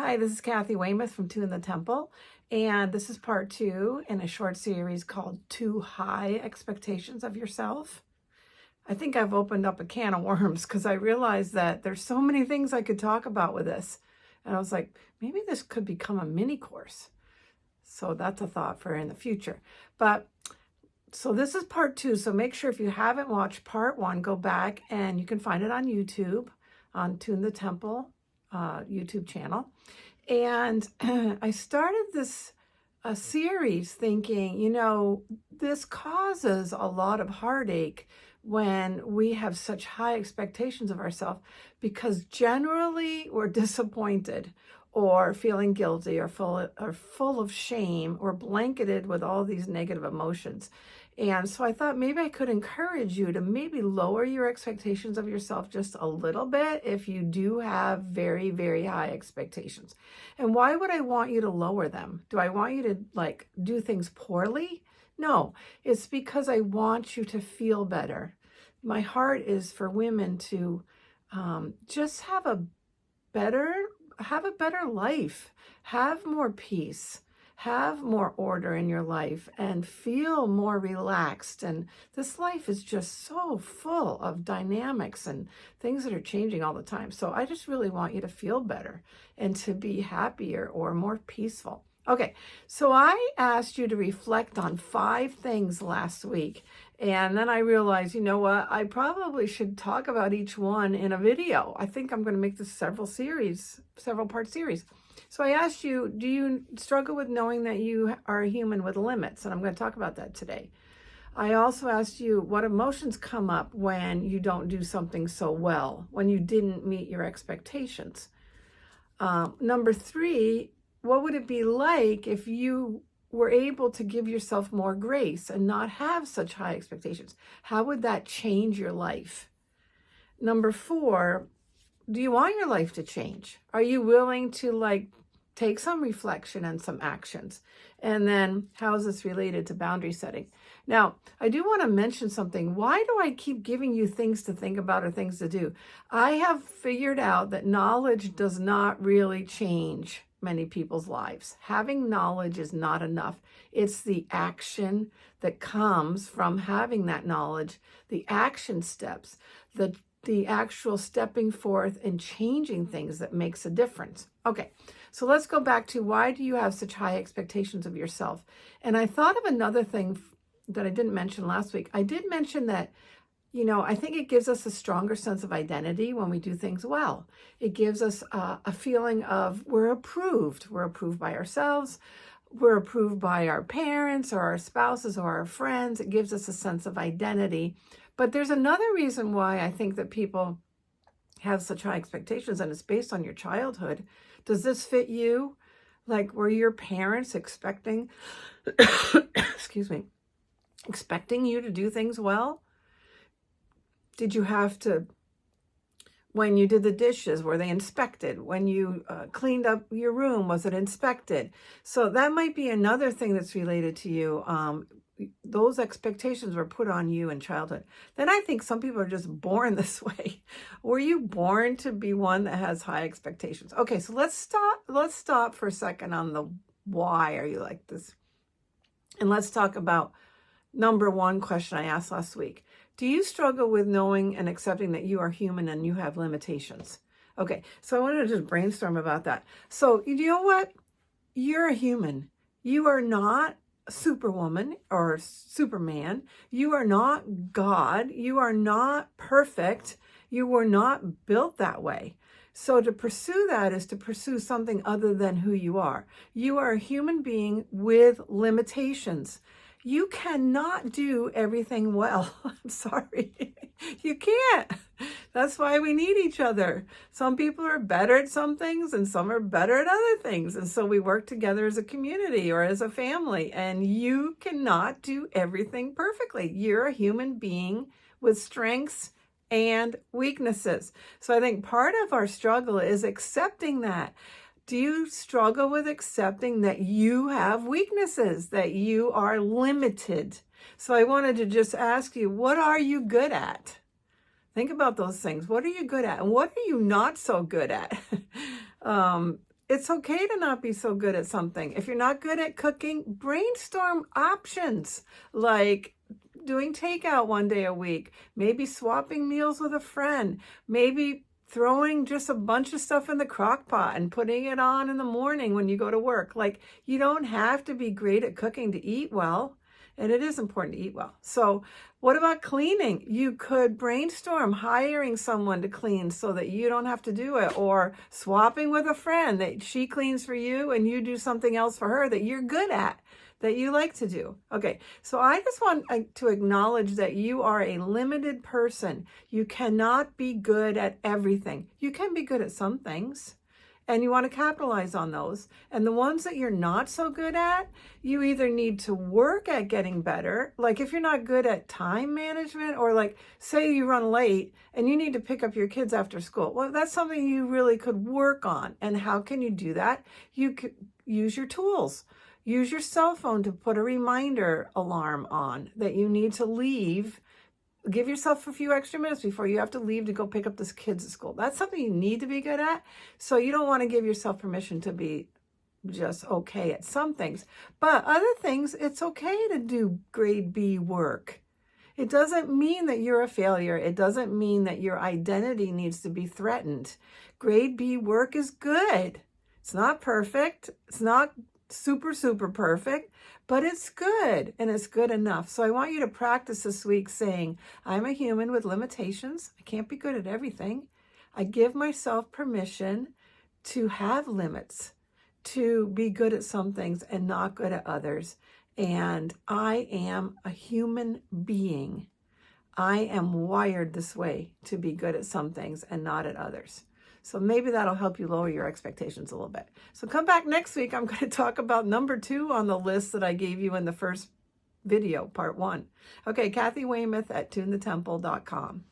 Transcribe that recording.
Hi, this is Kathy Weymouth from Two in the Temple, and this is part 2 in a short series called Too High Expectations of Yourself. I think I've opened up a can of worms because I realized that there's so many things I could talk about with this. And I was like, maybe this could become a mini course. So that's a thought for in the future. So this is part 2. So make sure if you haven't watched part 1, go back and you can find it on YouTube, on Two in the Temple YouTube channel. And I started this series thinking, this causes a lot of heartache when we have such high expectations of ourselves, because generally we're disappointed or feeling guilty or full of shame or blanketed with all these negative emotions. And so I thought maybe I could encourage you to maybe lower your expectations of yourself just a little bit if you do have very, very high expectations. And why would I want you to lower them? Do I want you to do things poorly? No, it's because I want you to feel better. My heart is for women to just have a better life, have more peace, have more order in your life, and feel more relaxed. And this life is just so full of dynamics and things that are changing all the time. So I just really want you to feel better and to be happier or more peaceful. Okay, so I asked you to reflect on 5 things last week, and then I realized, you know what, I probably should talk about each one in a video. I think I'm going to make this several part series. So I asked you, do you struggle with knowing that you are a human with limits? And I'm going to talk about that today. I also asked you what emotions come up when you don't do something so well, when you didn't meet your expectations. Number 3, what would it be like if you were able to give yourself more grace and not have such high expectations? How would that change your life? Number 4, do you want your life to change? Are you willing to take some reflection and some actions? And then how is this related to boundary setting? Now, I do want to mention something. Why do I keep giving you things to think about or things to do? I have figured out that knowledge does not really change many people's lives. Having knowledge is not enough. It's the action that comes from having that knowledge, the action steps, the actual stepping forth and changing things that makes a difference. Okay, so let's go back to, why do you have such high expectations of yourself? And I thought of another thing that I didn't mention last week. I did mention that I think it gives us a stronger sense of identity when we do things well. It gives us a feeling of we're approved. We're approved by ourselves. We're approved by our parents or our spouses or our friends. It gives us a sense of identity. But there's another reason why I think that people have such high expectations, and it's based on your childhood. Does this fit you? Were your parents expecting, excuse me, expecting you to do things well? Did you have to, when you did the dishes, were they inspected? When you cleaned up your room, was it inspected? So that might be another thing that's related to you. Those expectations were put on you in childhood. Then I think some people are just born this way. Were you born to be one that has high expectations? Okay, so let's stop for a second on the why are you like this? And let's talk about number 1 question I asked last week. Do you struggle with knowing and accepting that you are human and you have limitations? Okay, so I wanted to just brainstorm about that. So you know what? You're a human. You are not superwoman or superman. You are not God. You are not perfect. You were not built that way. So to pursue that is to pursue something other than who you are. You are a human being with limitations. You cannot do everything well. I'm sorry. You can't. That's why we need each other. Some people are better at some things and some are better at other things. And so we work together as a community or as a family. And you cannot do everything perfectly. You're a human being with strengths and weaknesses. So I think part of our struggle is accepting that. Do you struggle with accepting that you have weaknesses, that you are limited? So I wanted to just ask you, what are you good at? Think about those things. What are you good at? And what are you not so good at? it's okay to not be so good at something. If you're not good at cooking, brainstorm options like doing takeout one day a week, maybe swapping meals with a friend, maybe throwing just a bunch of stuff in the crock pot and putting it on in the morning when you go to work. Like, you don't have to be great at cooking to eat well. And it is important to eat well. So what about cleaning? You could brainstorm hiring someone to clean so that you don't have to do it, or swapping with a friend that she cleans for you and you do something else for her that you're good at, that you like to do. Okay, so I just want to acknowledge that you are a limited person. You cannot be good at everything. You can be good at some things, and you want to capitalize on those. And the ones that you're not so good at, you either need to work at getting better. Like if you're not good at time management, or like say you run late and you need to pick up your kids after school. Well, that's something you really could work on. And how can you do that? You could use your tools. Use your cell phone to put a reminder alarm on that you need to leave. Give yourself a few extra minutes before you have to leave to go pick up the kids at school. That's something you need to be good at. So you don't want to give yourself permission to be just okay at some things. But other things, it's okay to do grade B work. It doesn't mean that you're a failure. It doesn't mean that your identity needs to be threatened. Grade B work is good. It's not perfect. It's not super, super perfect, but it's good, and it's good enough. So I want you to practice this week saying, I'm a human with limitations. I can't be good at everything. I give myself permission to have limits, to be good at some things and not good at others. And I am a human being. I am wired this way to be good at some things and not at others. So maybe that'll help you lower your expectations a little bit. So come back next week. I'm going to talk about number 2 on the list that I gave you in the first video, part 1. Okay, Kathy Weymouth at tunethetemple.com.